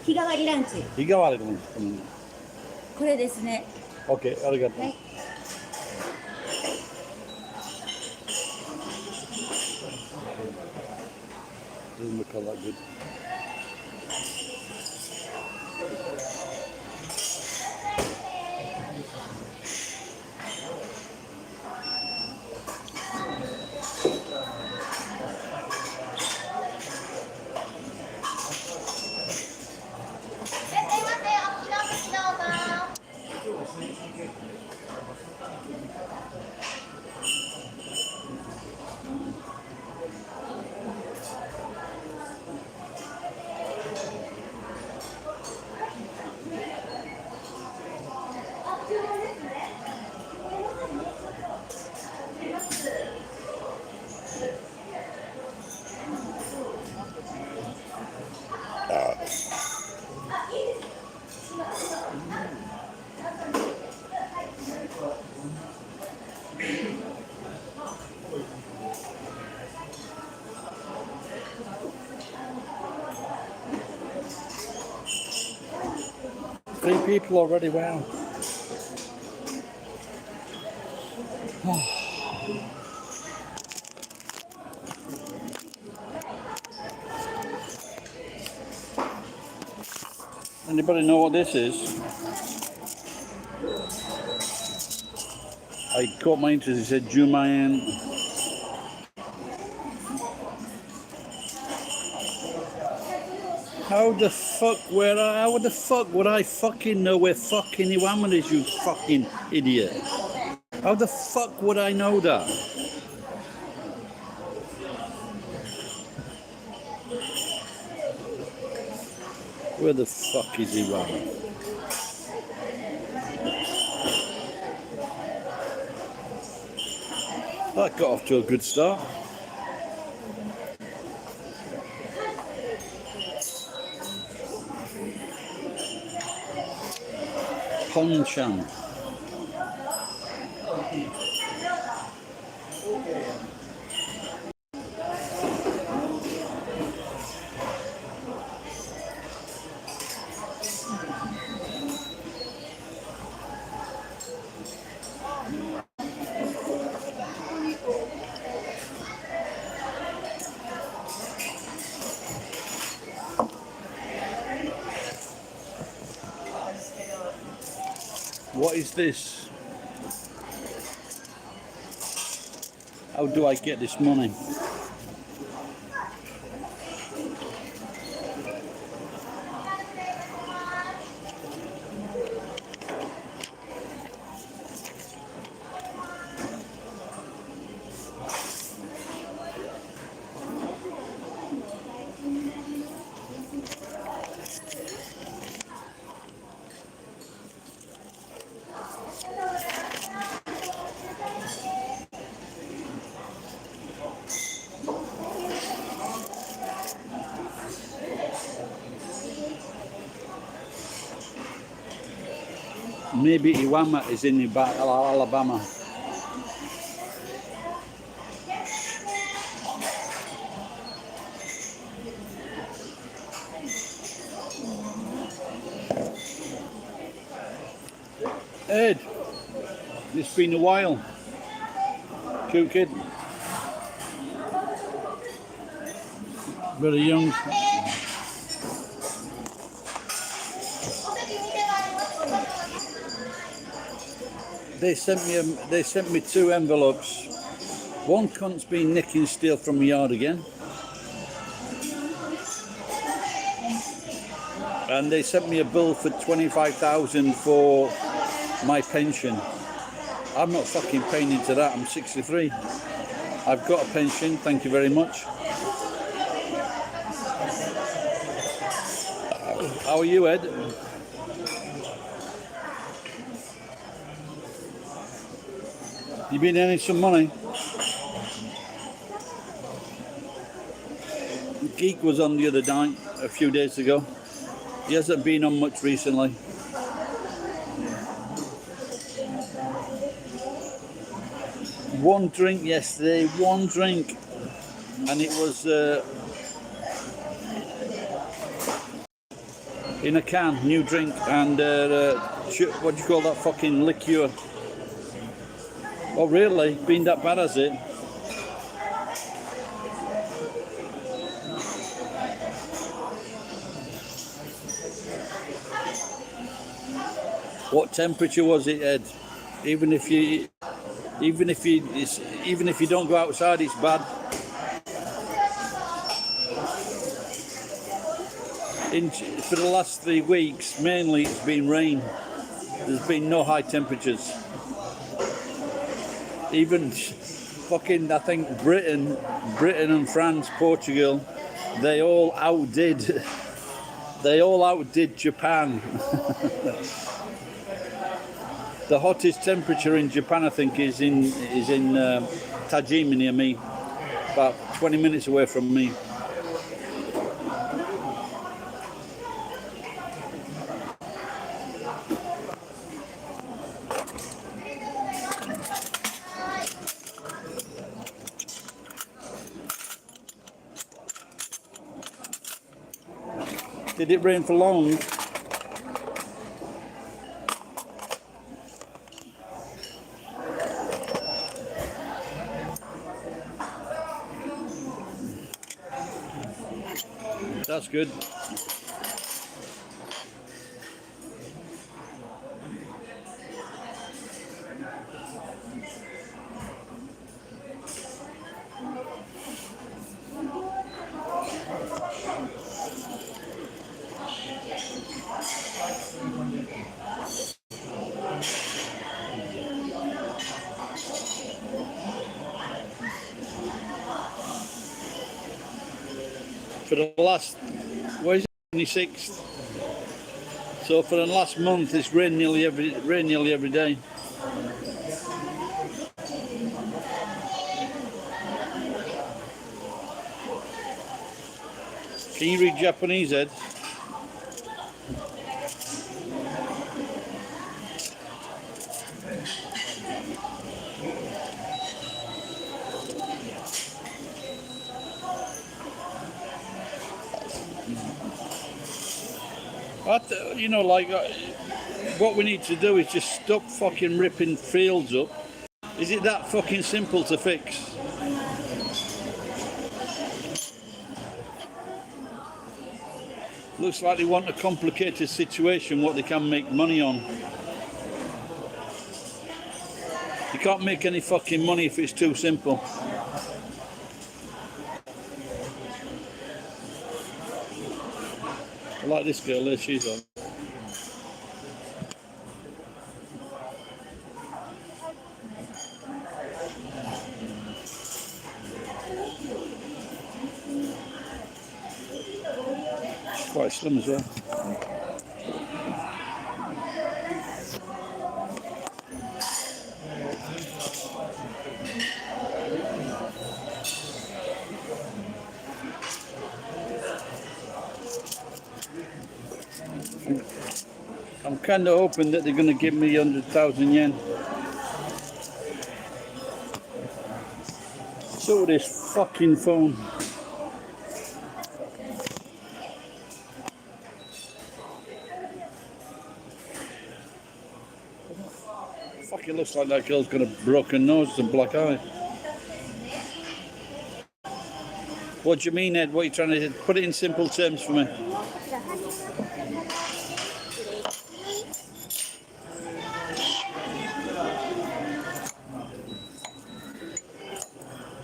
日替わりランチ。日替わりの、これですね。OK、ありがとう。はい。Doesn't look all that good. Three people already, wow. Anybody know what this is? I caught my interest, it said Jumayan. How the fuck would I fucking know where fucking Iwaman is, you fucking idiot? How the fuck would I know that? Where the fuck is Iwaman? That got off to a good start. Ponchan. What is this? How do I get this money? Maybe Iwama is in Alabama. Ed, it's been a while. Cute kid. Very young. They sent me 2 envelopes. One cunt's been nicking steel from the yard again. And they sent me a bill for 25,000 for my pension. I'm not fucking paying into that, I'm 63. I've got a pension, thank you very much. How are you, Ed? You been earning some money? Geek was on the other night, a few days ago. He hasn't been on much recently. One drink yesterday, one drink, and it in a can, new drink, and what do you call that fucking liqueur? Oh really? Been that bad, has it? What temperature was it, Ed? Even if you don't go outside, it's bad. For the last 3 weeks, mainly it's been rain. There's been no high temperatures. Even fucking, I think Britain and France, Portugal, they all outdid Japan. The hottest temperature in Japan, I think, is in Tajima near me, about 20 minutes away from me. Did it rain for long? That's good. For the last, what is it, 26th? So for the last month, it's rained nearly every day. Can you read Japanese, Ed? You know, like, what we need to do is just stop fucking ripping fields up. Is it that fucking simple to fix? Looks like they want a complicated situation what they can make money on. You can't make any fucking money if it's too simple. I like this girl there, she's on. She's quite slim as well. I'm kind of hoping that they're going to give me 100,000 yen. So this fucking phone. Fucking looks like that girl's got a broken nose and black eye. What do you mean, Ed? What are you trying to do? Put it in simple terms for me.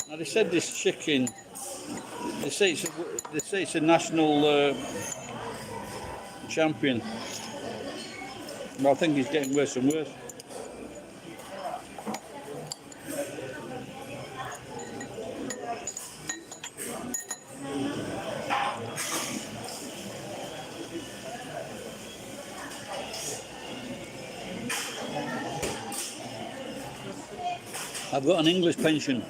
Now they said this chicken, they say it's a national champion. Well, I think he's getting worse and worse. I've got an English pension.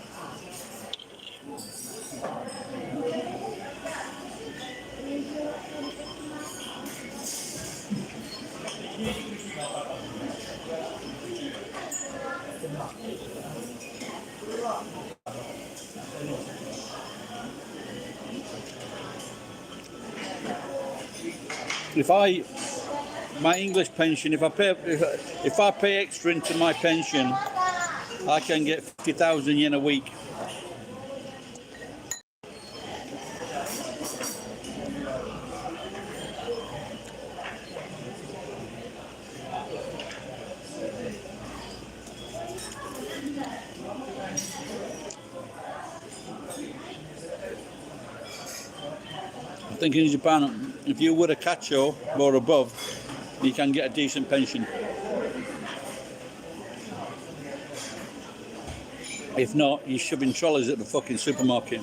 my English pension, if I pay extra into my pension, I can get 50,000 yen a week. I think in Japan, if you were a kacho or above, you can get a decent pension. If not, you're shoving trolleys at the fucking supermarket.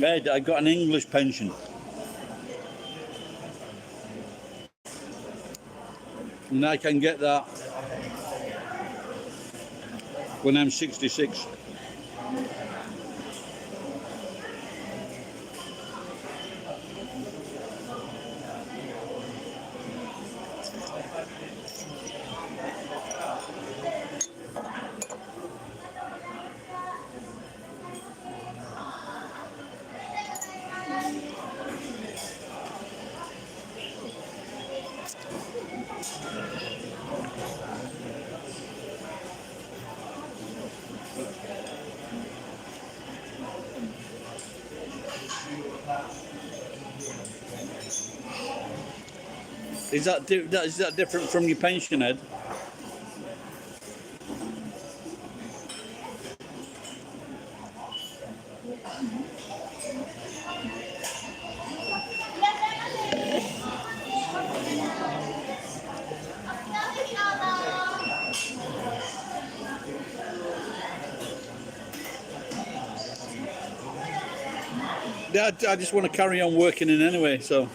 Ed, I got an English pension. And I can get that when I'm 66. Is that different from your pension, Ed? Yeah, I just want to carry on working in anyway. So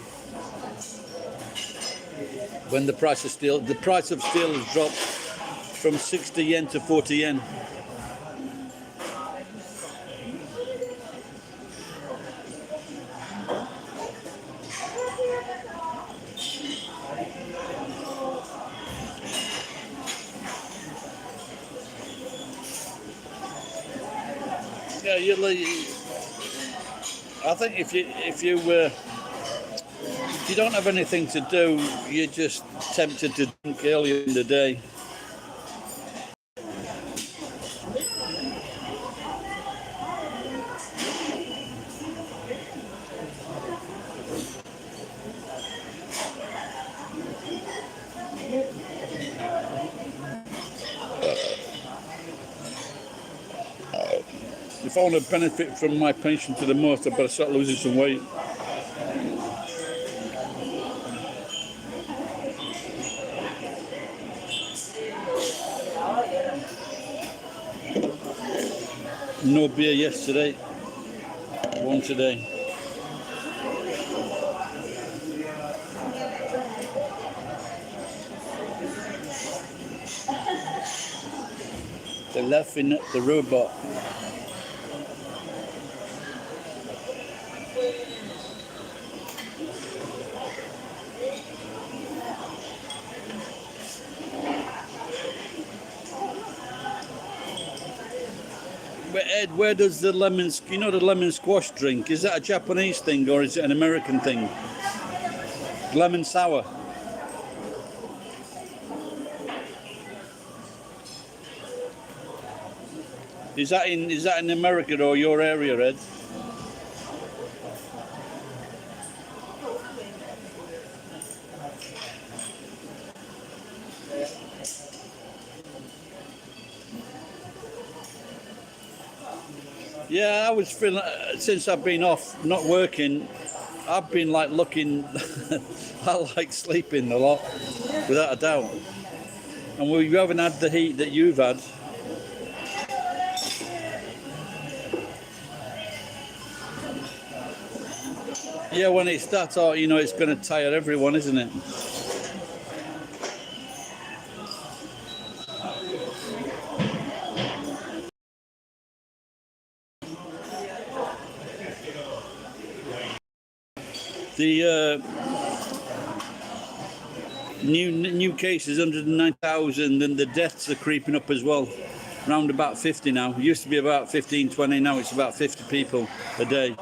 when the price of steel has dropped from 60 yen to 40 yen. Yeah, I think if you don't have anything to do, you're just tempted to drink earlier in the day. If I want to benefit from my pension to the most, I better start losing some weight. No beer yesterday, one today. They're laughing at the robot. But Ed, where does the the lemon squash drink? Is that a Japanese thing or is it an American thing? Lemon sour. Is that in America or your area, Ed? Yeah, I was feeling, since I've been off, not working, I've been like looking, I like sleeping a lot, without a doubt. And we haven't had the heat that you've had. Yeah, when it starts out, it's going to tire everyone, isn't it? New cases 109,000, and the deaths are creeping up as well. Round about 50 now. It used to be about 15, 20. Now it's about 50 people a day.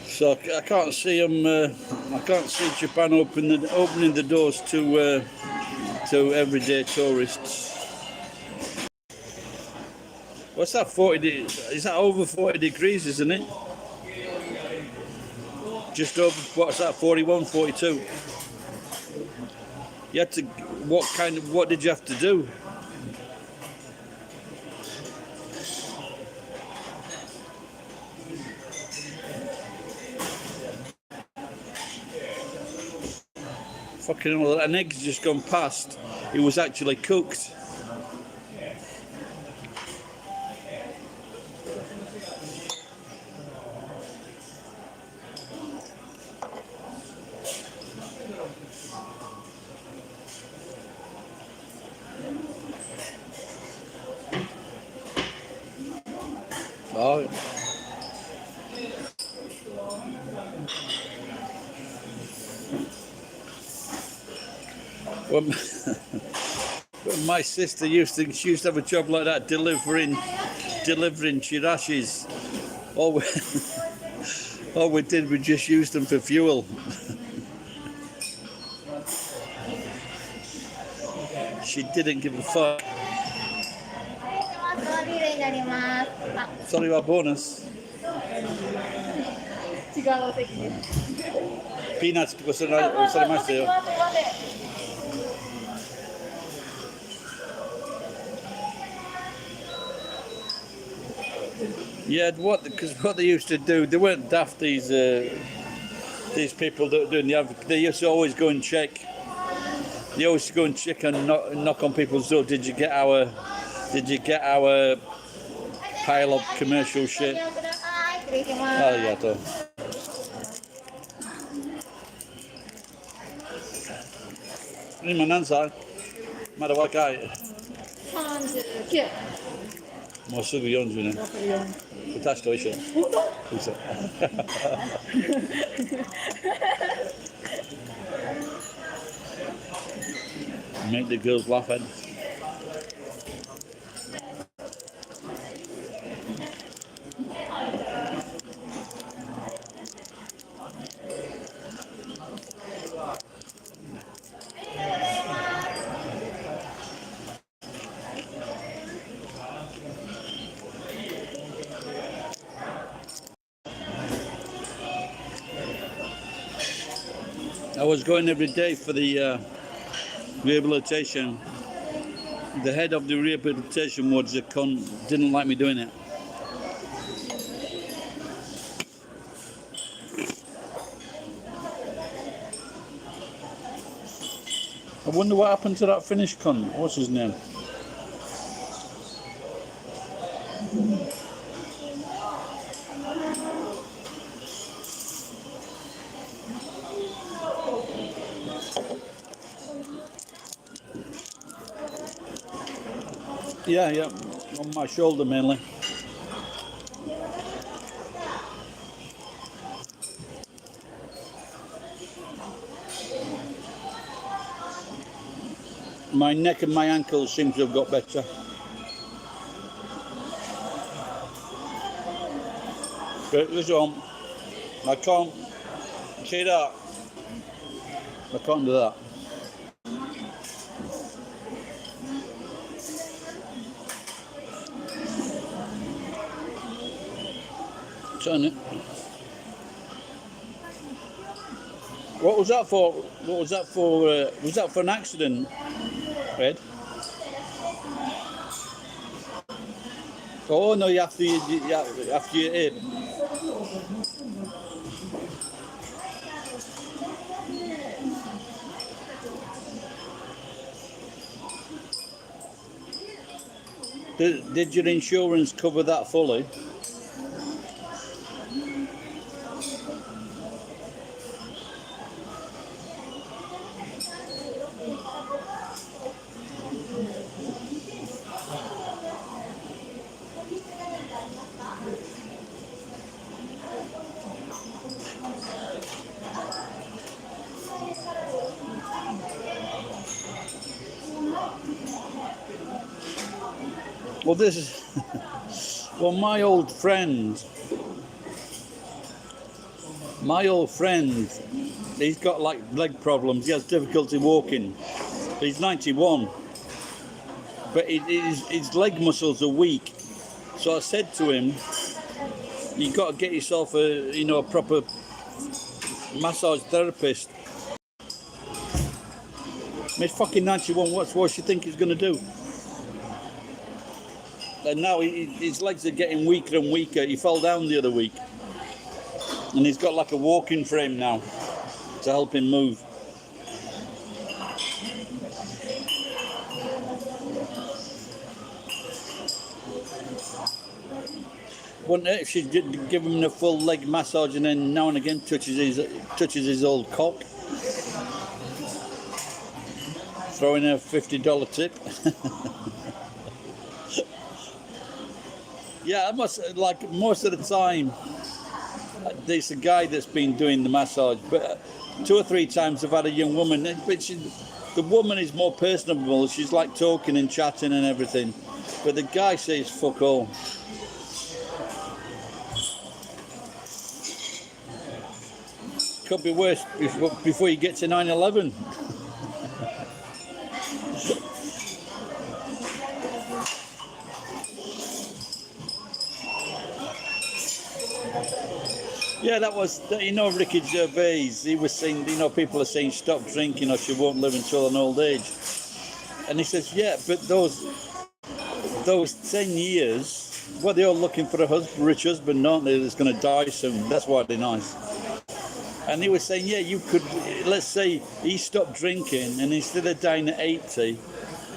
So I can't see them. I can't see Japan opening the doors to everyday tourists. What's that? 40? Is that over 40 degrees? Isn't it? Just over. What's that? 41, 42. You had to. What did you have to do? Fucking hell, an egg's just gone past. It was actually cooked. Oh. Well, my sister used to have a job like that, delivering chirashis. All we did, we just used them for fuel. She didn't give a fuck. Sorry, our bonus. Peanuts, because yeah, because what they used to do, they weren't daft. These people that were doing the advocate, they used to always go and check. They always go and check and knock on people's door. Did you get our pile of commercial shit? Arigato. 今何歳？まだ若い。39。もうすぐ40年。私と一緒。嘘。Make the girls laugh at. I was going every day for the rehabilitation. The head of the rehabilitation ward didn't like me doing it. I wonder what happened to that Finnish cunt. What's his name? Yeah, on my shoulder mainly. My neck and my ankles seem to have got better. But this one, I can't see that. I can't do that. Turn it. What was that for? What was that for? Was that for an accident, Ed? Oh no! After you hip. Did your insurance cover that fully? Well, this is well, my old friend, he's got like leg problems. He has difficulty walking. He's 91, but his leg muscles are weak. So I said to him, "You got to get yourself a proper massage therapist." He's fucking 91. What do you think he's going to do? And now his legs are getting weaker and weaker. He fell down the other week. And he's got like a walking frame now to help him move. Wouldn't it if she'd give him a full leg massage and then now and again touches his old cock? Throw in a $50 tip. Yeah, I must, like, most of the time, there's a guy that's been doing the massage, but 2 or 3 times I've had a young woman, but the woman is more personable. She's like talking and chatting and everything, but the guy says fuck all. Could be worse before you get to 9/11. Yeah, that was, Ricky Gervais, he was saying, people are saying stop drinking or she won't live until an old age. And he says, yeah, but those 10 years, well, they're all looking for a rich husband, aren't they, that's going to die soon. That's why they're nice. And he was saying, yeah, you could, let's say he stopped drinking and instead of dying at 80,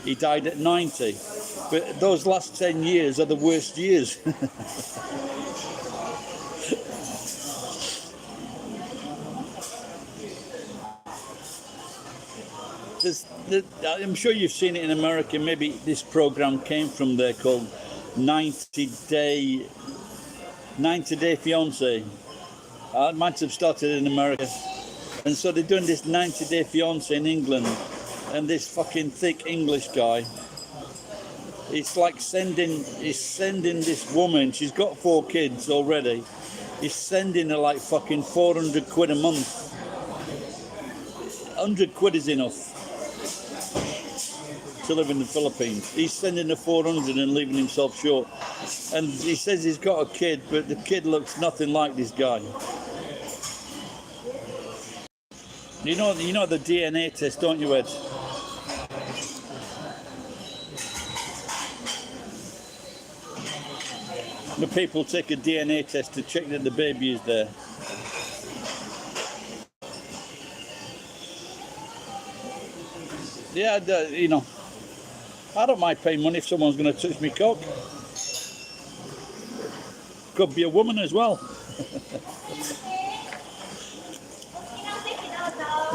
he died at 90. But those last 10 years are the worst years. I'm sure you've seen it in America. Maybe this program came from there called 90 Day Fiance. It might have started in America. And so they're doing this 90 Day Fiance in England. And this fucking thick English guy, it's like sending this woman, she's got 4 kids already. He's sending her like fucking 400 quid a month. 100 quid is enough to live in the Philippines. He's sending her 400 and leaving himself short. And he says he's got a kid, but the kid looks nothing like this guy. You know the DNA test, don't you, Ed? The people take a DNA test to check that the baby is there. Yeah, I don't mind paying money if someone's going to touch me cock. Could be a woman as well.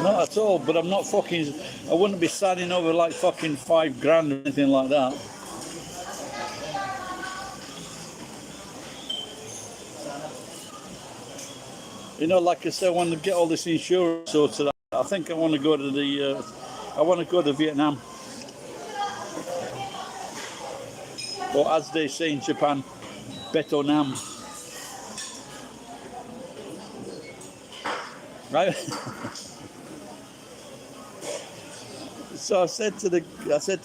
Not at all, but I'm not fucking, I wouldn't be signing over like fucking $5 grand or anything like that. Like I said, I want to get all this insurance sorted out. I think I want to go to Vietnam. Or as they say in Japan, Betonam. Right? So I said to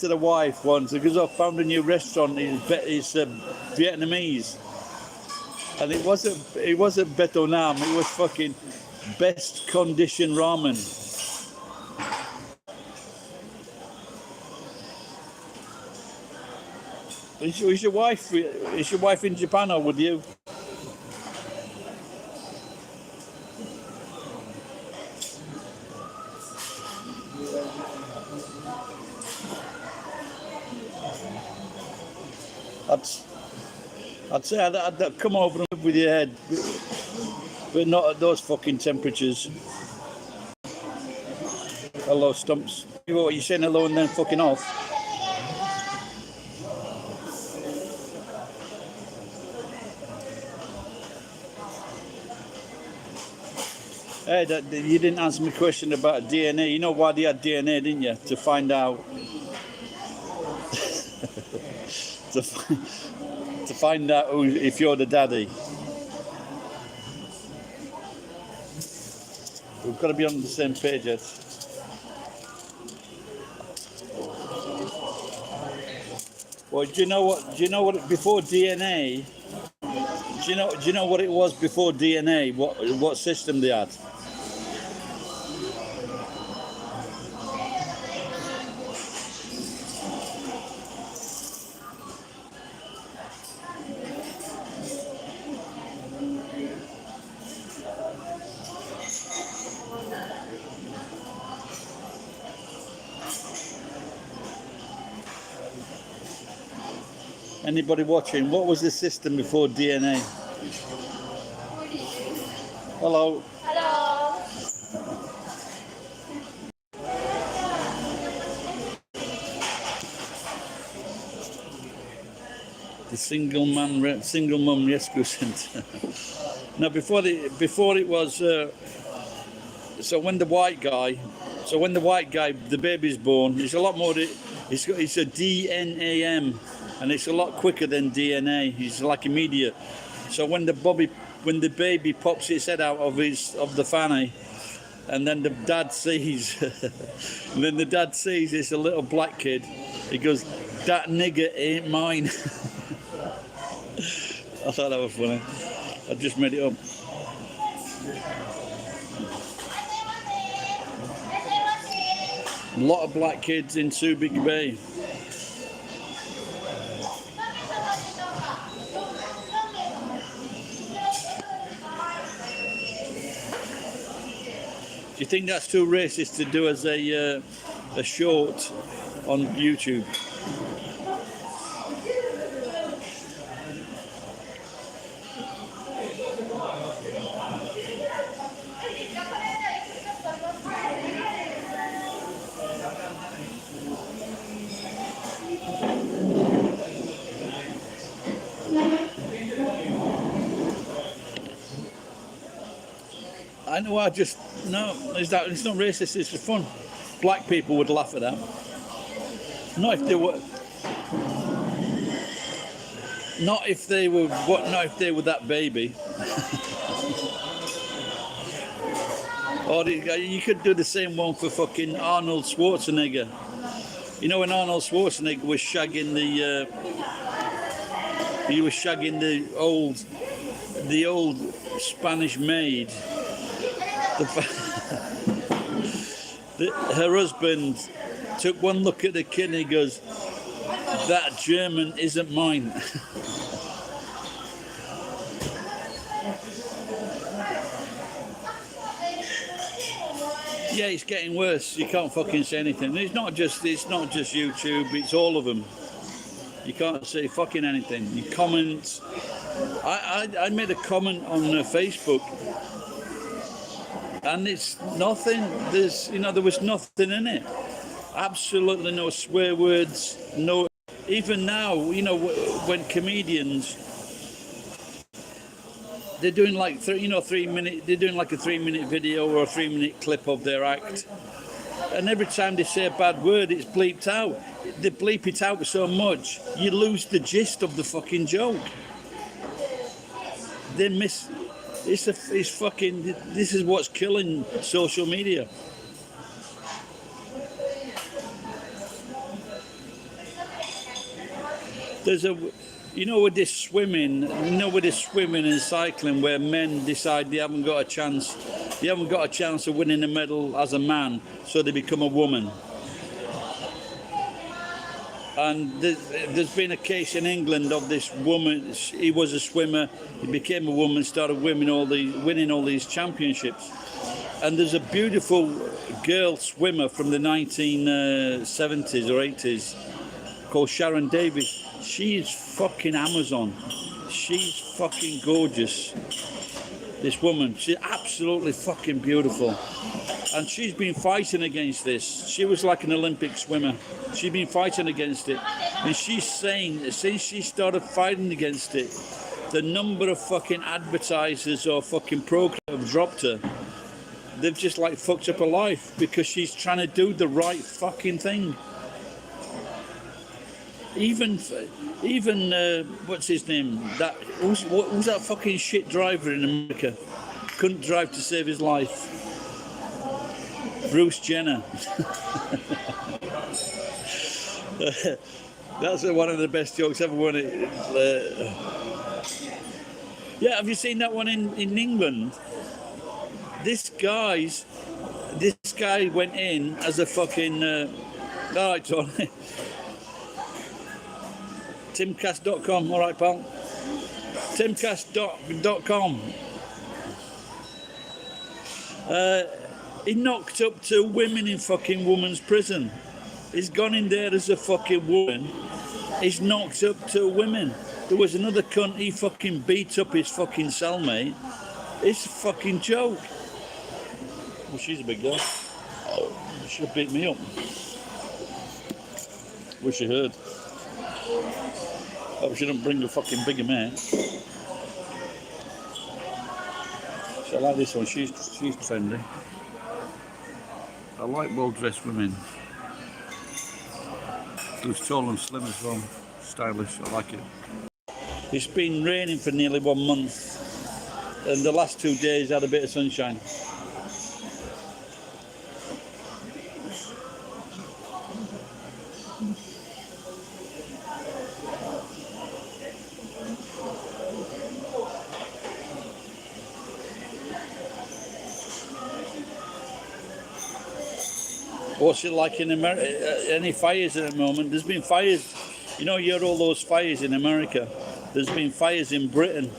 the wife once, because I found a new restaurant, it's Vietnamese. And it wasn't Betonam, it was fucking best condition ramen. Is your wife in Japan or with you? I'd say I'd come over and live with your head, but not at those fucking temperatures. Hello, Stumps. What, you saying hello and then fucking off? Hey, you didn't answer my question about DNA. You know why they had DNA, didn't you? To find out to find out if you're the daddy. We've got to be on the same page, Ed. Well, do you know what? Do you know what? Before DNA, do you know what it was before DNA? What system they had? Anybody watching? What was the system before DNA? Hello. Hello. The single mum rescue centre. Now before it was. So when the white guy, the baby's born, it's a lot more. It's a DNAM, and it's a lot quicker than DNA. It's like immediate. So when the baby pops its head out of the fanny, and then the dad sees, it's a little black kid. He goes, "That nigger ain't mine." I thought that was funny. I just made it up. A lot of black kids in Subic Bay. Do you think that's too racist to do as a short on YouTube? I know. It's not racist. It's just fun. Black people would laugh at that. Not if they were that baby. Or you could do the same one for fucking Arnold Schwarzenegger. You know when Arnold Schwarzenegger was shagging the old Spanish maid. Her husband took one look at the kid and he goes, "That German isn't mine." Yeah, it's getting worse. You can't fucking say anything. It's not just YouTube. It's all of them. You can't say fucking anything. You comment. I made a comment on Facebook. And it's nothing. There was nothing in it. Absolutely no swear words. No. Even now, when comedians, they're doing like 3 minute. They're doing like a 3-minute video or a 3-minute clip of their act, and every time they say a bad word, it's bleeped out. They bleep it out so much, you lose the gist of the fucking joke. They miss. It's fucking. This is what's killing social media. There's with this swimming, and cycling, where men decide they haven't got a chance of winning a medal as a man, so they become a woman. And there's been a case in England of this woman. He was a swimmer. He became a woman. Started winning all these championships. And there's a beautiful girl swimmer from the 1970s or 80s called Sharon Davis. She's fucking Amazon. She's fucking gorgeous. This woman. She's absolutely fucking beautiful. And she's been fighting against this. She was like an Olympic swimmer. She's been fighting against it. And she's saying that since she started fighting against it, the number of fucking advertisers or fucking programs have dropped her. They've just like fucked up her life because she's trying to do the right fucking thing. even what's his name? That who's that fucking shit driver in America? Couldn't drive to save his life. Bruce Jenner. That's one of the best jokes ever. Yeah, have you seen that one in England? This guy went in as a fucking. All right, Tony. Timcast.com. All right, pal. Timcast.com. He knocked up 2 women in fucking women's prison. He's gone in there as a fucking woman. He's knocked up 2 women. There was another cunt, he fucking beat up his fucking cellmate. It's a fucking joke. Well, she's a big girl. She'll beat me up. Wish you heard. Hope she don't bring a fucking bigger man. So I like this one, she's trendy. I like well-dressed women. Looks tall and slim as well. Stylish, I like it. It's been raining for nearly 1 month, and the last 2 days had a bit of sunshine. What's it like in America? Any fires at the moment? There's been fires. You know, you hear all those fires in America. There's been fires in Britain.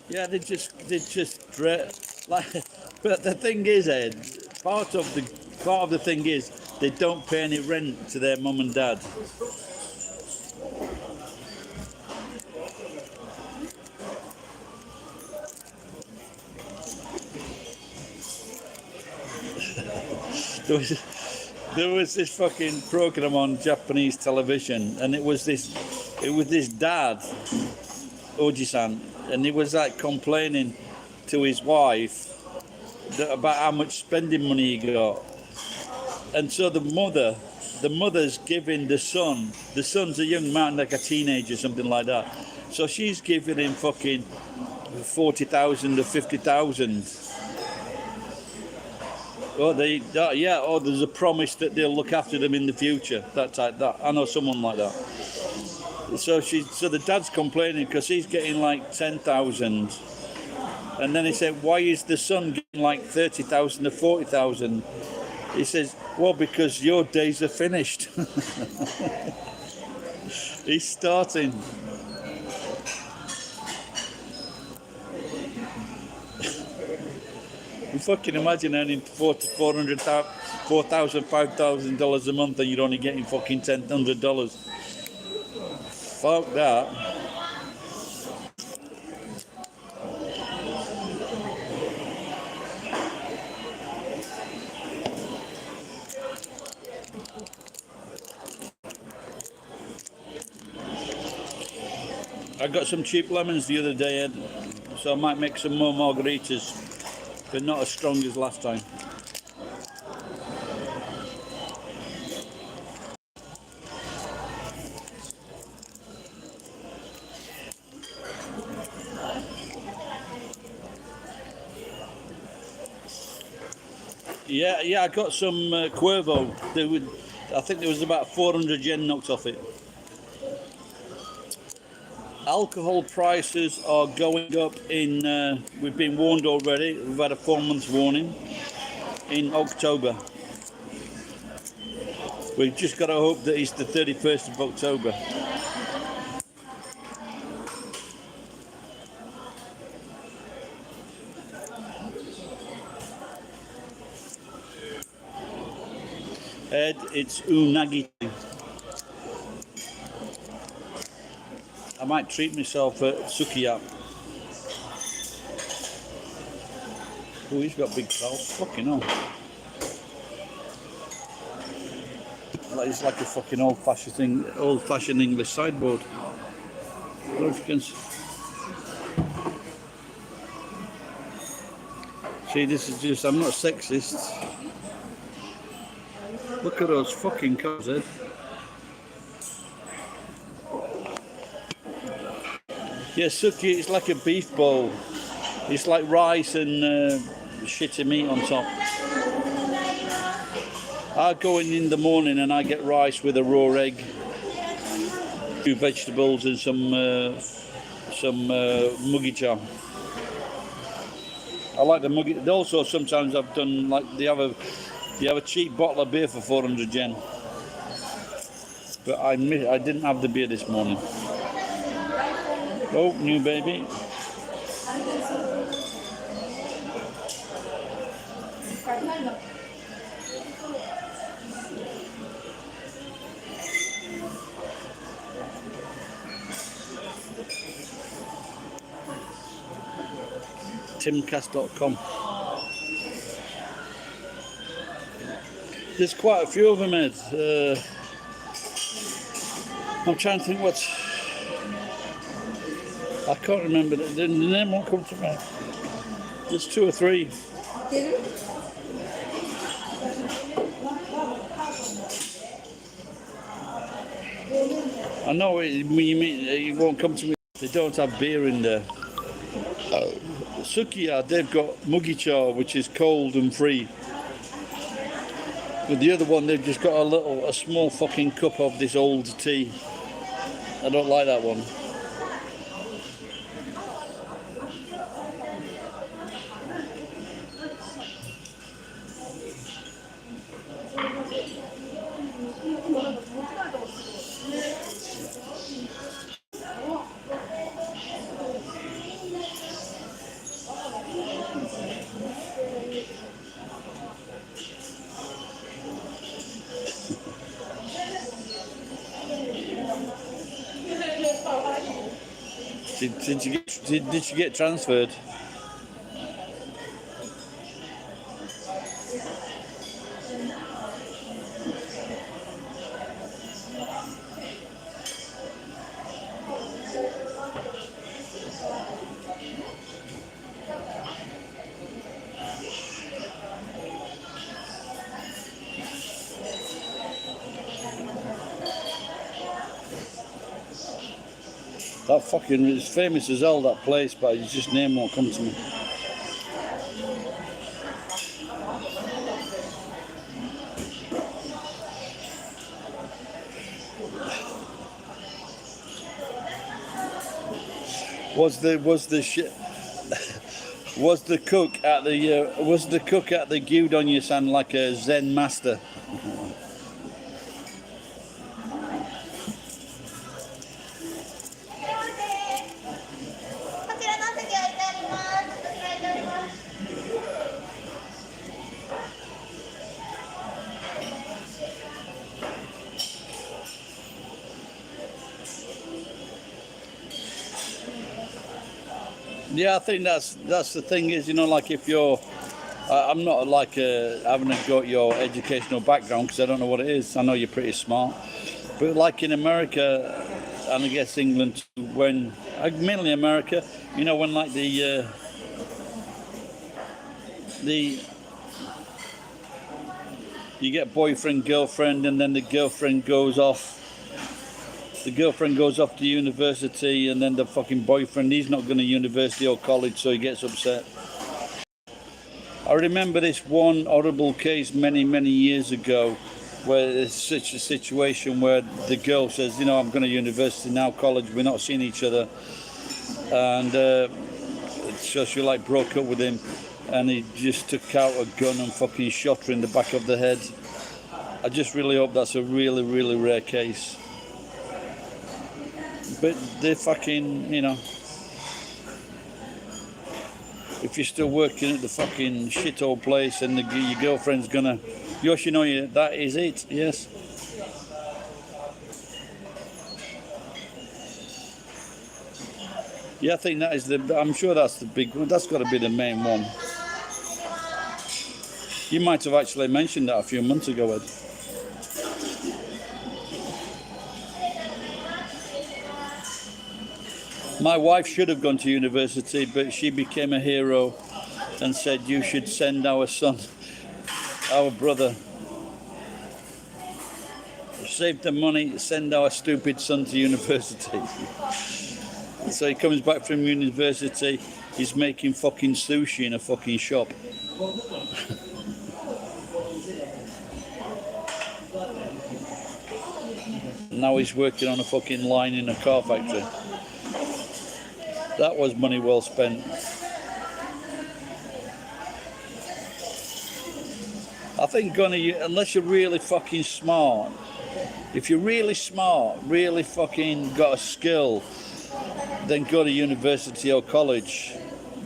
Yeah, they just like. But the thing is, Ed, part of the thing is they don't pay any rent to their mum and dad. There was this fucking program on Japanese television, and it was this dad, Oji-san, and he was like complaining to his wife about how much spending money he got, and so the mother's giving the son's a young man, like a teenager, something like that, so she's giving him fucking 40,000 or 50,000. Oh, there's a promise that they'll look after them in the future. That. I know someone like that. So the dad's complaining because he's getting like 10,000, and then he said, "Why is the son getting like 30,000 or 40,000?" He says, "Well, because your days are finished." He's starting. You fucking imagine earning $4,000, $5,000 a month, and you're only getting fucking $1,000. Fuck that. I got some cheap lemons the other day, Ed, so I might make some more margaritas. But not as strong as last time. Yeah, I got some Cuervo. I think there was about 400 yen knocked off it. Alcohol prices are going up we've been warned already, we've had a 4-month warning, in October. We've just got to hope that it's the 31st of October. Ed, it's unagi. I might treat myself at Sukiya. Oh, he's got big claws. Fucking hell. It's like a fucking old-fashioned English sideboard. I don't know if you can. See, this is just, I'm not sexist. Look at those fucking cars, Ed. Yeah, suki, it's like a beef bowl. It's like rice and shitty meat on top. I go in the morning and I get rice with a raw egg, few vegetables and some muggy chow. I like the muggy. Also, sometimes I've done like they have a cheap bottle of beer for 400 yen. But I didn't have the beer this morning. Oh, new baby. Timcast.com. There's quite a few of them, Ed. I'm trying to think what. I can't remember. The name won't come to me. There's 2 or 3. I know what you mean. It won't come to me. They don't have beer in there. Sukiya, they've got mugicha, which is cold and free. With the other one, they've just got a small fucking cup of this old tea. I don't like that one. Did she get transferred? That fucking is famous as hell, that place, but his just name won't come to me. Was the cook at the Gyudon-san like a Zen master? Yeah, I think that's the thing is, you know, like if you're, I'm not like having got your educational background because I don't know what it is. I know you're pretty smart, but like in America, and I guess England, when mainly America, you know, when like the you get boyfriend, girlfriend, and then the girlfriend goes off. The girlfriend goes off to university, and then the fucking boyfriend, he's not going to university or college, so he gets upset. I remember this one horrible case many, many years ago where there's such a situation where the girl says, you know, I'm going to university now, college, we're not seeing each other. And so she like broke up with him, and he just took out a gun and fucking shot her in the back of the head. I just really hope that's a really, really rare case. But they're fucking, you know, if you're still working at the fucking shithole place and your girlfriend's gonna, Yoshinoya, that is it, yes. Yeah, I think that is I'm sure that's the big one, that's got to be the main one. You might have actually mentioned that a few months ago, Ed. My wife should have gone to university, but she became a hero and said, you should send our son, our brother, save the money, send our stupid son to university. So he comes back from university, he's making fucking sushi in a fucking shop. Now he's working on a fucking line in a car factory. That was money well spent. I think unless you're really fucking smart, if you're really smart, really fucking got a skill, then go to university or college.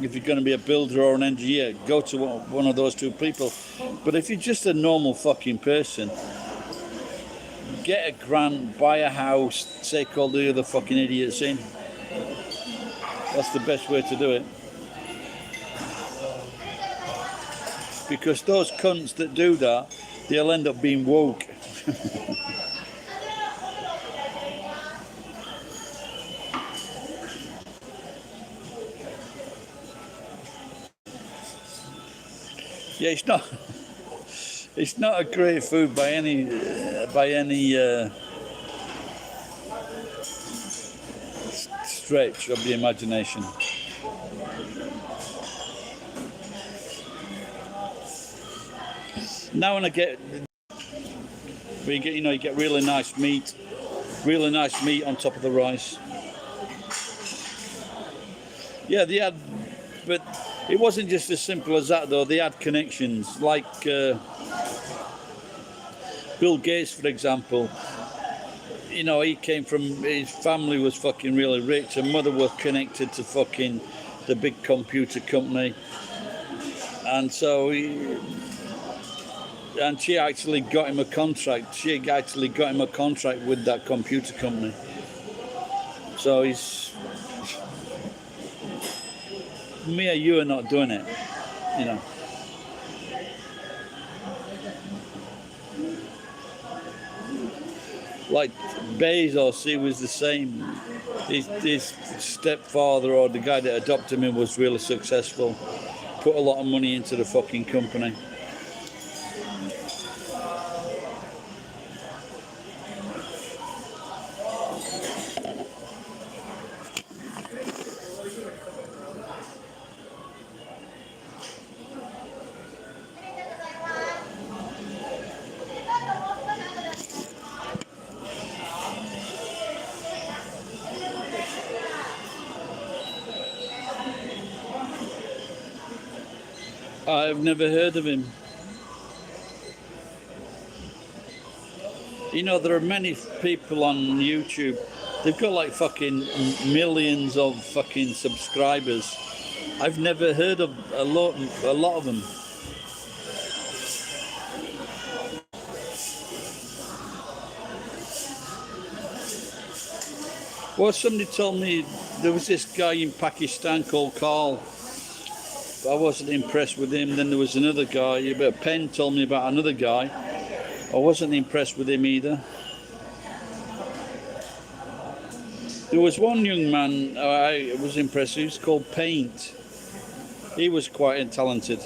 If you're going to be a builder or an engineer, go to one of those two people. But if you're just a normal fucking person, get a grant, buy a house, take all the other fucking idiots in. That's the best way to do it. Because those cunts that do that, they'll end up being woke. Yeah, it's not a great food by any stretch of the imagination. Now when I get, you get really nice meat on top of the rice. Yeah, they had, but it wasn't just as simple as that though. They had connections, like Bill Gates, for example. He came from, his family was fucking really rich. Her mother was connected to fucking the big computer company, and so she actually got him a contract. She actually got him a contract with that computer company. So me or you are not doing it, Like Bezos, he was the same. His stepfather, or the guy that adopted him, was really successful. Put a lot of money into the fucking company. I've never heard of him. There are many people on YouTube. They've got like fucking millions of fucking subscribers. I've never heard of a lot of them. Well, somebody told me there was this guy in Pakistan called Carl. I wasn't impressed with him. Then there was another guy, but Penn told me about another guy. I wasn't impressed with him either. There was one young man I was impressed with. He was called Paint. He was quite talented.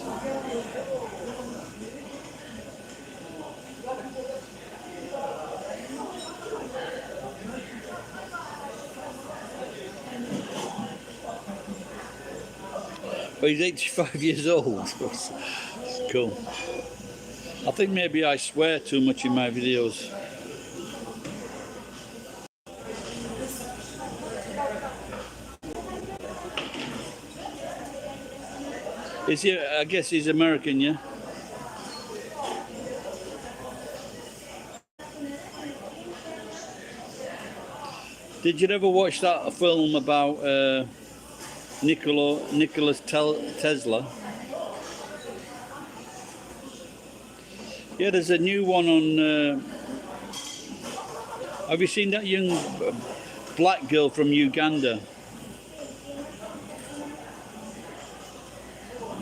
But he's 85 years old. It's cool. I think maybe I swear too much in my videos. Is he? I guess he's American, yeah? Did you ever watch that film about Nikola Tesla? Yeah, there's a new one on. Have you seen that young black girl from Uganda?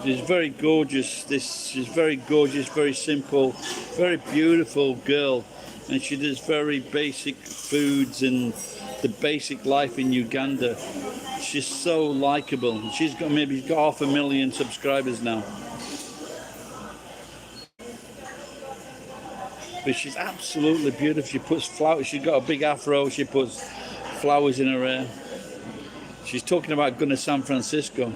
She's very gorgeous. She's very gorgeous, very simple, very beautiful girl. and she does very basic foods and the basic life in Uganda. She's so likable. She's got maybe 500,000 subscribers now. But she's absolutely beautiful. She puts flowers. She's got a big afro. She puts flowers in her hair. She's talking about going to San Francisco.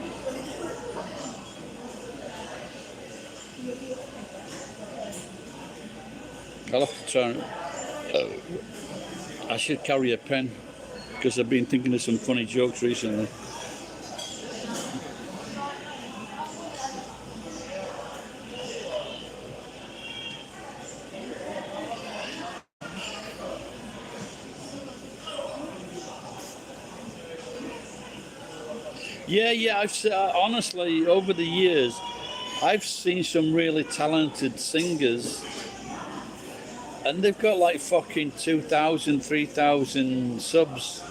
I'll have to try. I should carry a pen because I've been thinking of some funny jokes recently. Yeah, honestly, over the years, I've seen some really talented singers, and they've got like fucking 2,000, 3,000 subs.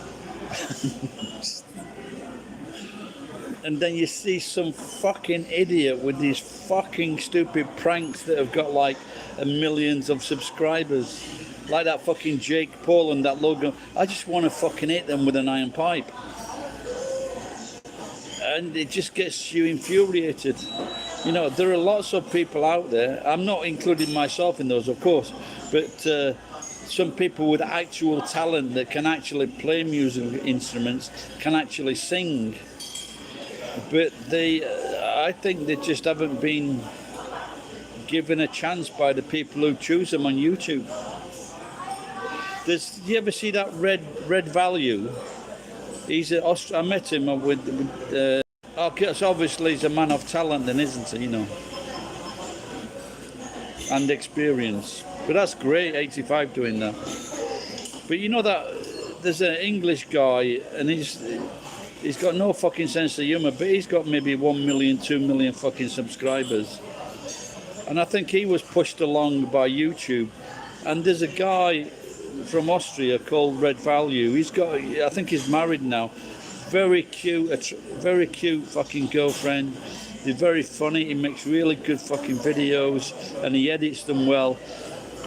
And then you see some fucking idiot with these fucking stupid pranks that have got like millions of subscribers. Like that fucking Jake Paul and that Logan. I just want to fucking hit them with an iron pipe. And it just gets you infuriated. You know, there are lots of people out there. I'm not including myself in those, of course, but some people with actual talent that can actually play musical instruments, can actually sing. But I think they just haven't been given a chance by the people who choose them on YouTube. You ever see that Red Value? I met him okay, so obviously he's a man of talent then, isn't he, you know, and experience. But that's great, 85 doing that. But you know that there's an English guy and he's got no fucking sense of humour, but he's got maybe 1 million, 2 million fucking subscribers. And I think he was pushed along by YouTube. And there's a guy from Austria called Red Value. I think he's married now. Very cute fucking girlfriend. He's very funny. He makes really good fucking videos and he edits them well.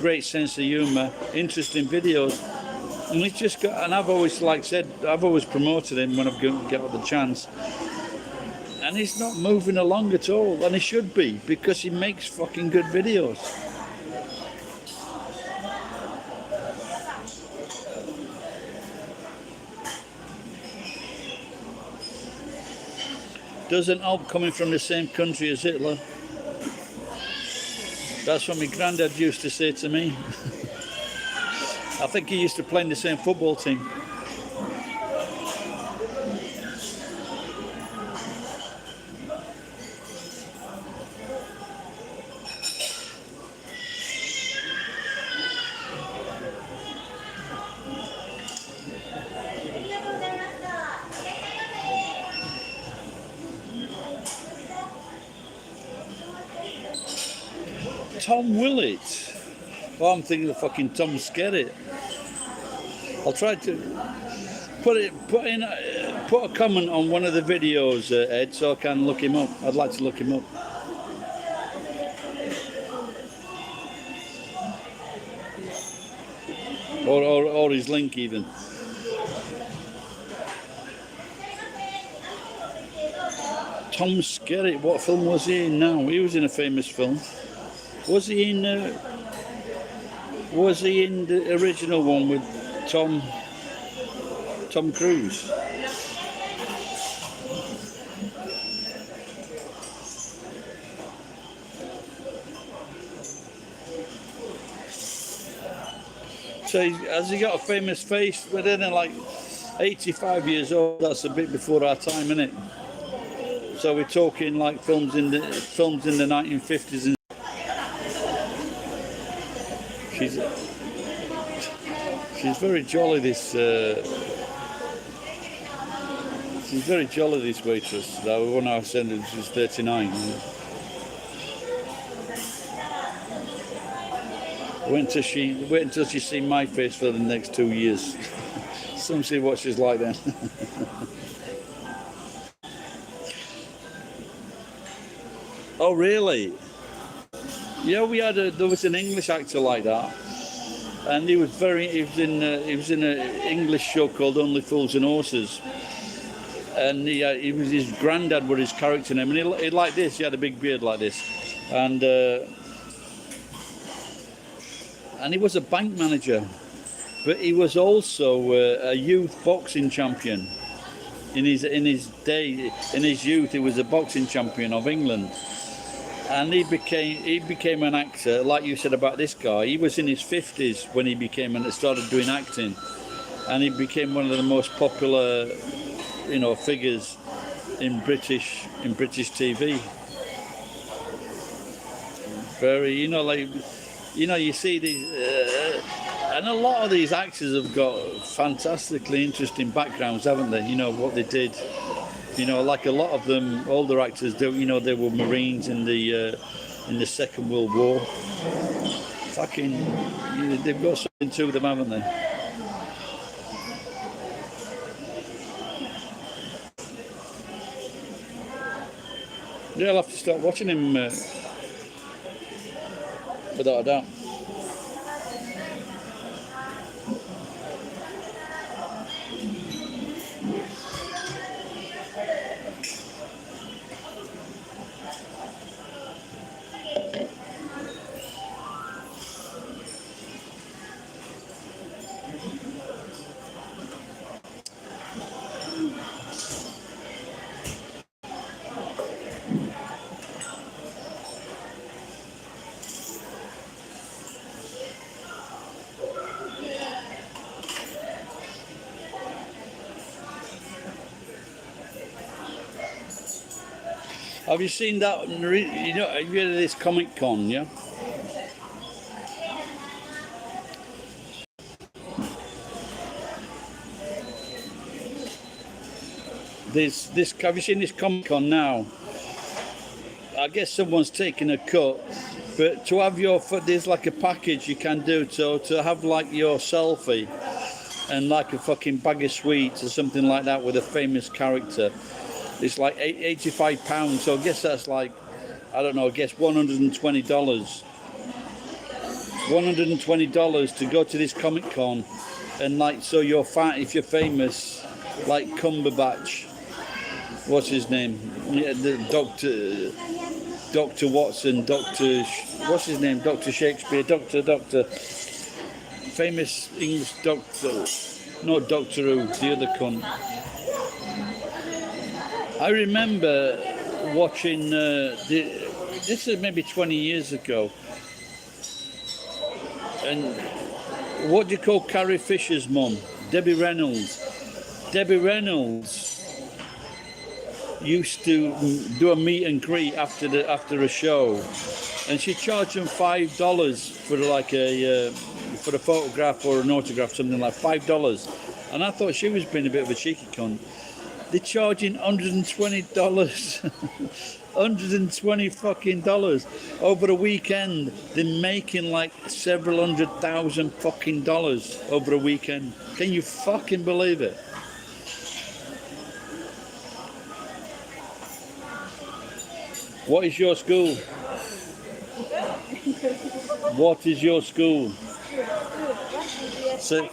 Great sense of humour, interesting videos. And he's just got, and I've always promoted him when I've got the chance. And he's not moving along at all, and he should be, because he makes fucking good videos. Doesn't help coming from the same country as Hitler. That's what my granddad used to say to me. I think he used to play in the same football team. Tom Willett. Oh, I'm thinking of fucking Tom Skerritt. I'll try to put a comment on one of the videos, Ed, so I can look him up. I'd like to look him up. Or his link even. Tom Skerritt, what film was he in now? He was in a famous film. Was he in the original one with Tom Cruise? So has he got a famous face? But then like 85 years old, that's a bit before our time, isn't it? So we're talking like films in the 1950s and she's very jolly, this she's very jolly, this waitress. The one I sent her, she's 39. Wait until she see my face for the next 2 years. Some see what she's like then. Oh really? Yeah, there was an English actor like that. and he was in an English show called Only Fools and Horses, and he was his granddad was his character name, and he like this. He had a big beard like this, and he was a bank manager, but he was also a youth boxing champion. In his youth, he was a boxing champion of England, and he became an actor. Like you said about this guy, he was in his 50s when he started doing acting, and he became one of the most popular, figures in British TV. Very, you see these. And a lot of these actors have got fantastically interesting backgrounds, haven't they? What they did. Like a lot of them, older actors do. They were Marines in the Second World War. They've got something to them, haven't they? Yeah, I'll have to start watching him without a doubt. Have you seen that? Have you heard of this Comic Con? Yeah. Have you seen this Comic Con now? I guess someone's taken a cut, but to have there's like a package you can do to have like your selfie and like a fucking bag of sweets or something like that with a famous character. It's like £85, so I guess that's like, I don't know, I guess $120. $120 to go to this Comic Con, and like, so if you're famous, like Cumberbatch, what's his name? Yeah, the Dr. Watson, what's his name? Dr. Shakespeare, Doctor, famous English doctor, not Doctor Who, the other cunt. I remember watching, this is maybe 20 years ago, and what do you call Carrie Fisher's mum? Debbie Reynolds. Debbie Reynolds used to do a meet and greet after a show, and she charged them $5 for like for a photograph or an autograph, something like $5. And I thought she was being a bit of a cheeky cunt. They're charging $120, $120 fucking dollars over a weekend. They're making like several $100,000 fucking dollars over a weekend. Can you fucking believe it? What is your school? What is your school? So,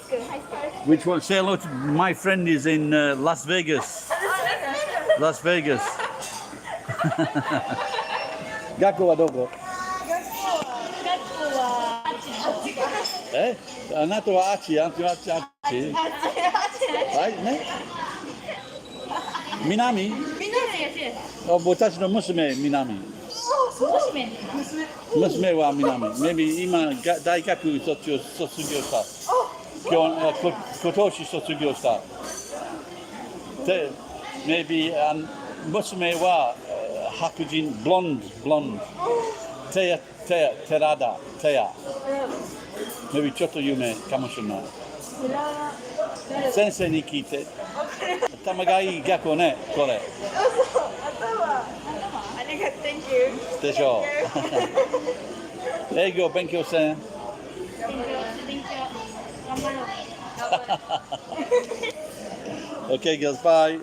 which one? Say hello to my friend is in Las Vegas. Las Vegas. Gakko wa doko? Anato wa Achi, Achi. Right, ne? Minami? Oh, 私の娘、南。娘は南。Maybe 今大学卒業した。今年卒業した。で、maybe 娘は白人、blonde。寺田。maybe ちょっと有名かもしれない。先生に聞いて。頭がいい逆ね、これ。Thank you. でしょう。英語勉強せん。Okay, girls, bye.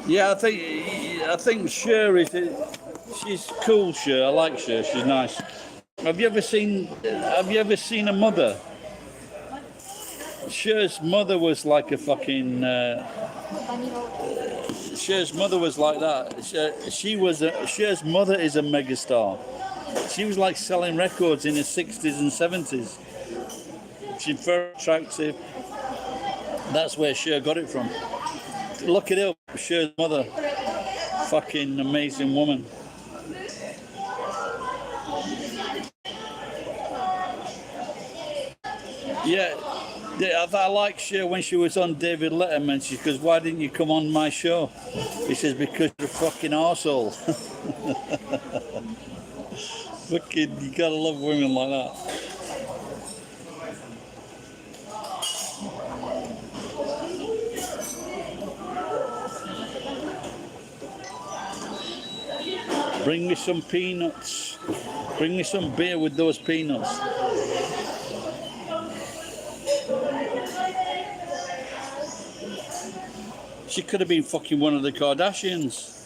Yeah, I think Cher is. She's cool. Cher, I like Cher. She's nice. Have you ever seen? Have you ever seen a mother? Cher's mother was like a fucking. Cher's mother was like that. She was. Cher's mother is a megastar. She was like selling records in the 60s and 70s. She's very attractive. That's where Cher got it from. Look it up. Cher's mother. Fucking amazing woman. Yeah, I like Cher when she was on David Letterman. She goes, "Why didn't you come on my show?" He says, "Because you're a fucking arsehole." Fucking, you gotta love women like that. Bring me some peanuts. Bring me some beer with those peanuts. She could have been fucking one of the Kardashians.